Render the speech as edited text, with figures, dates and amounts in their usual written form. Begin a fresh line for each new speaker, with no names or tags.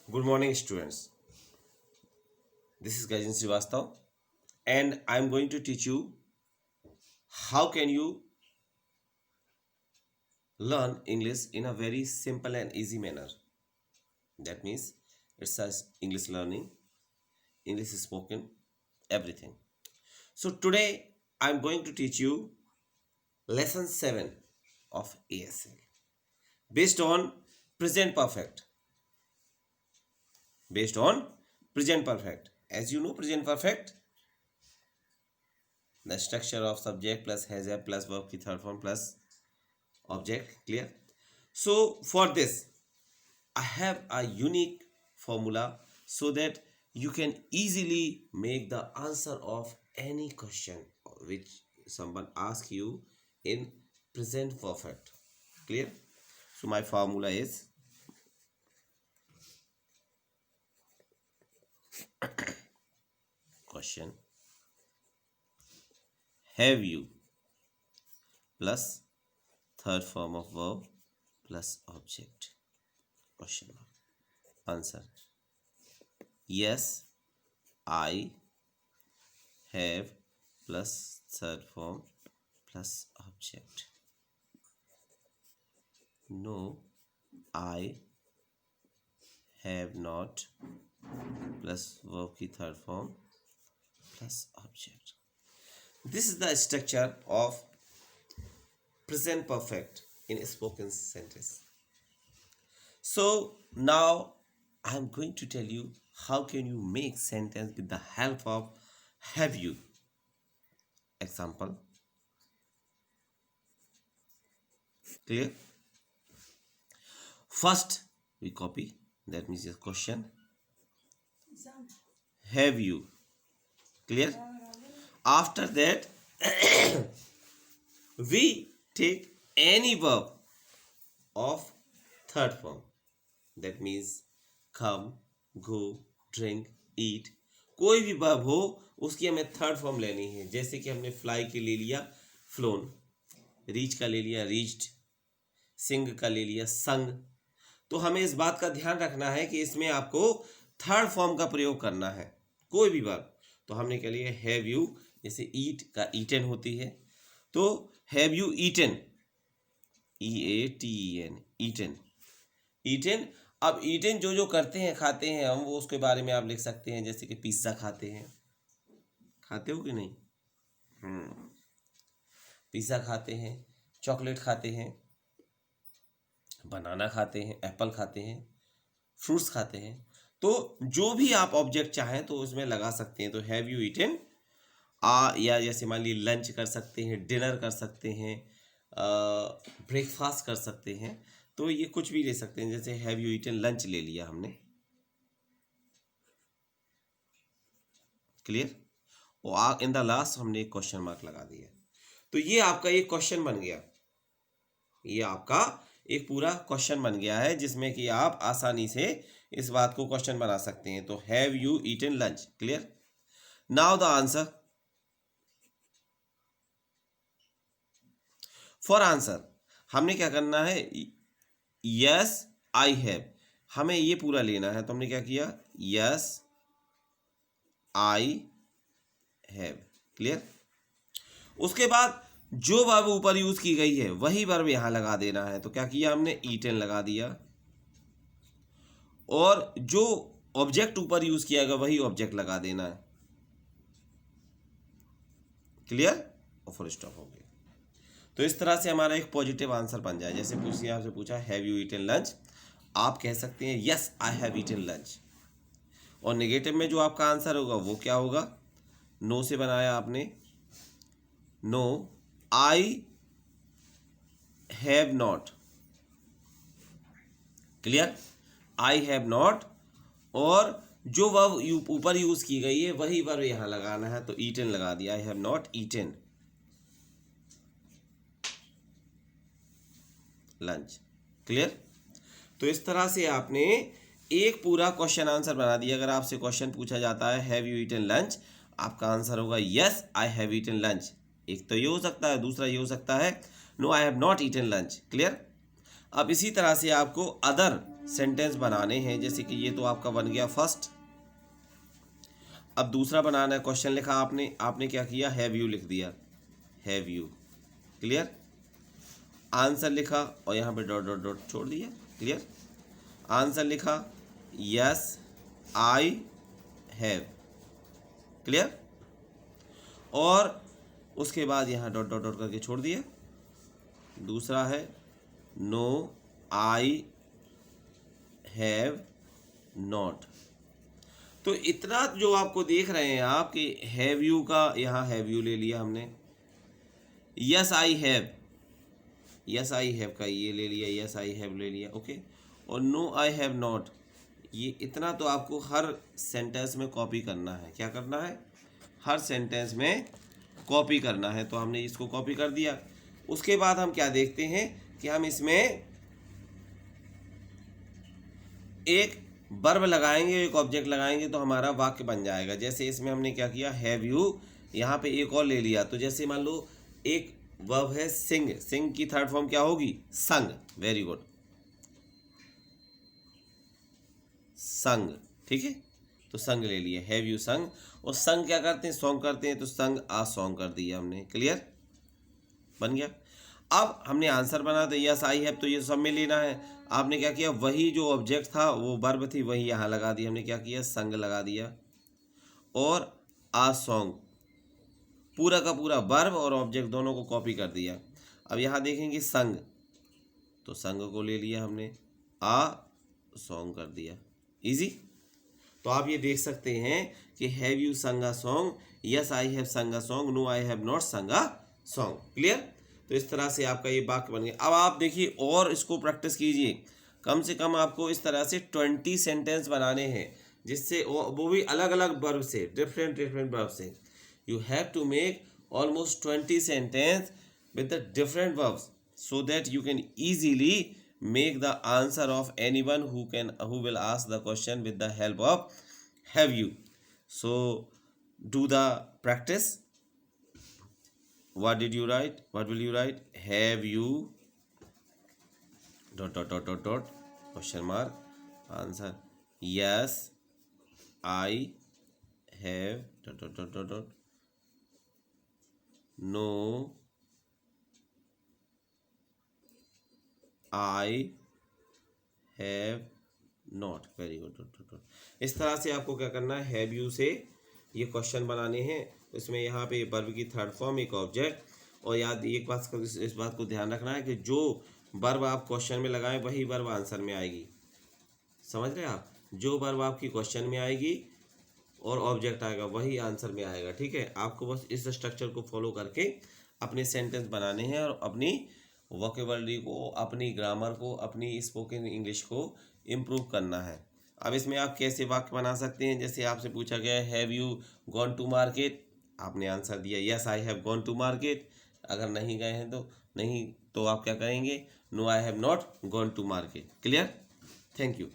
Good morning, students. This is Gajan Srivastav, and I'm going to teach you how can you learn English in a very simple and easy manner. That means it's as English learning, English spoken, everything. So today I'm going to teach you lesson 7 of ASL based on present perfect. Based on present perfect. As you know, present perfect, the structure of subject plus has a plus verb की third form plus object. Clear? So for this I have a unique formula so that you can easily make the answer of any question which someone asks you in present perfect. Clear? So my formula is question have you plus third form of verb plus object. Question mark. Answer: yes, I have plus third form plus object. No, I have not plus verb की third form plus object. This is the structure of present perfect in a spoken sentence. So now I am going to tell you how can you make sentence with the help of have you. Example. Clear? First we copy, that means a question. Have you? Clear? After that we take any verb of third form, that means come, go, drink, eat. कोई भी verb हो उसकी हमें third form लेनी है. जैसे कि हमने फ्लाई के ले लिया फ्लोन, रीच का ले लिया रीच्ड, सिंग का ले लिया संग. तो हमें इस बात का ध्यान रखना है कि इसमें आपको थर्ड फॉर्म का प्रयोग करना है कोई भी वर्ब. तो हमने क्या लिया हैव यू, जैसे ईट का ईटन होती है, तो have you eaten, EATEN, eaten, eaten. अब ईटन जो जो करते हैं खाते हैं हम, वो उसके बारे में आप लिख सकते हैं. जैसे कि पिज्ज़ा खाते हैं, खाते हो कि नहीं? पिज़्ज़ा खाते हैं, चॉकलेट खाते हैं, बनाना खाते हैं, एप्पल खाते हैं, फ्रूट्स खाते हैं. तो जो भी आप ऑब्जेक्ट चाहें तो उसमें लगा सकते हैं. तो हैव यू ईटन, या जैसे मान लीजिए लंच कर सकते हैं, डिनर कर सकते हैं, ब्रेकफास्ट कर सकते हैं. तो ये कुछ भी ले सकते हैं. जैसे हैव यू ईटन लंच ले लिया हमने. क्लियर? और इन द लास्ट हमने एक क्वेश्चन मार्क लगा दिया. तो ये आपका एक क्वेश्चन बन गया. ये आपका एक पूरा क्वेश्चन बन गया है जिसमें कि आप आसानी से इस बात को क्वेश्चन बना सकते हैं. तो have you eaten lunch. Clear? Now the answer. For answer हमने क्या करना है, यस आई हैव, हमें ये पूरा लेना है. तो हमने क्या किया, यस आई हैव. क्लियर? उसके बाद जो वर्ब ऊपर यूज की गई है वही वर्ब यहां लगा देना है. तो क्या किया हमने, ईटन लगा दिया, और जो ऑब्जेक्ट ऊपर यूज किया गया वही ऑब्जेक्ट लगा देना है. क्लियर? और फुल स्टॉप हो गया. तो इस तरह से हमारा एक पॉजिटिव आंसर बन जाए. जैसे पूछिए, आपसे पूछा हैव यू ईटन लंच, आप कह सकते हैं yes I have eaten lunch. और नेगेटिव में जो आपका आंसर होगा वो क्या होगा, नो से बनाया आपने, no I have not. Clear? I have not, और जो वर्ब ऊपर यूज की गई है वही वर्ब यहां लगाना है. तो ईटन लगा दिया, I have not eaten lunch. Clear? तो इस तरह से आपने एक पूरा क्वेश्चन आंसर बना दिया. अगर आपसे क्वेश्चन पूछा जाता है हैव यू ईटन लंच, आपका आंसर होगा yes I have eaten lunch. एक तो ये हो सकता है, दूसरा ये हो सकता है no I have not eaten lunch. Clear? अब इसी तरह से आपको अदर सेंटेंस बनाने हैं। जैसे कि ये तो आपका बन गया फर्स्ट। अब दूसरा बनाना है। क्वेश्चन लिखा आपने, आपने क्या किया, हैव यू लिख दिया, हैव यू, क्लियर। आंसर लिखा और यहाँ पे डॉट डॉट डॉट छोड़ दिया, क्लियर। आंसर लिखा, यस आई हैव, क्लियर। और उसके बाद यहाँ डॉट डॉट डॉट करके छोड़ दिया। दूसरा है नो आई हैव नॉट। तो इतना जो आपको देख रहे हैं आप कि हैव यू का यहाँ हैव यू ले लिया हमने, yes I have, yes I have का ये ले लिया, यस आई हैव ले लिया, ओके। और नो आई हैव नॉट, ये इतना तो आपको हर सेंटेंस में कॉपी करना है। क्या करना है, हर सेंटेंस में कॉपी करना है। तो हमने इसको कॉपी कर दिया। उसके बाद हम क्या देखते हैं कि हम इसमें एक वर्ब लगाएंगे, एक ऑब्जेक्ट लगाएंगे तो हमारा वाक्य बन जाएगा। जैसे इसमें हमने क्या किया, हैव यू, यहाँ पे एक और ले लिया। तो जैसे मान लो एक वर्ब है सिंग, सिंग की थर्ड फॉर्म क्या होगी, संग, वेरी गुड, संग, ठीक है। तो संग ले लिया, हैव यू संग। और संग क्या करते हैं, सॉन्ग करते हैं, तो संग आ सॉन्ग कर दिया हमने, क्लियर, बन गया। अब हमने आंसर बना तो यस आई हैव, तो ये सब में लेना है। आपने क्या किया, वही जो ऑब्जेक्ट था वो वर्ब थी वही यहाँ लगा दी। हमने क्या किया, संग लगा दिया और आ सॉन्ग, पूरा का पूरा वर्ब और ऑब्जेक्ट दोनों को कॉपी कर दिया। अब यहाँ देखेंगे संग, तो संग को ले लिया हमने, आ सॉन्ग कर दिया, इजी। तो आप ये देख सकते हैं कि have you sung a song, yes I have sung a song, no I have not sung a song, clear. तो इस तरह से आपका ये वाक्य बन गया। अब आप देखिए और इसको प्रैक्टिस कीजिए। कम से कम आपको इस तरह से 20 सेंटेंस बनाने हैं, जिससे वो भी अलग अलग वर्ब से, डिफरेंट डिफरेंट वर्ब से। You have to make almost 20 sentence with the different verbs so that you can easily make the answer of anyone who will ask the question with the help of have you. So do the practice. What did you write, what will you write, have you dot dot dot dot dot question mark, answer, yes I have dot dot dot dot dot, no I have not, very good. इस तरह से आपको क्या करना है, have you से ये question बनाने हैं। इसमें यहाँ पे वर्ब की थर्ड फॉर्म, एक ऑब्जेक्ट, और याद एक बात, इस बात को ध्यान रखना है कि जो वर्ब आप क्वेश्चन में लगाएं वही वर्ब आंसर में आएगी। समझ रहे हैं आप, जो वर्ब आपकी क्वेश्चन में आएगी और ऑब्जेक्ट आएगा वही आंसर में आएगा, ठीक है। आपको बस इस स्ट्रक्चर को फॉलो करके अपने सेंटेंस बनाने हैं और अपनी वोकेबलरी को, अपनी ग्रामर को, अपनी स्पोकन इंग्लिश को इम्प्रूव करना है। अब इसमें आप कैसे वाक्य बना सकते हैं, जैसे आपसे पूछा गया है have you gone to market, आपने आंसर दिया yes I have gone to market. अगर नहीं गए हैं तो नहीं, तो आप क्या करेंगे, no I have not gone to market, clear. Thank you.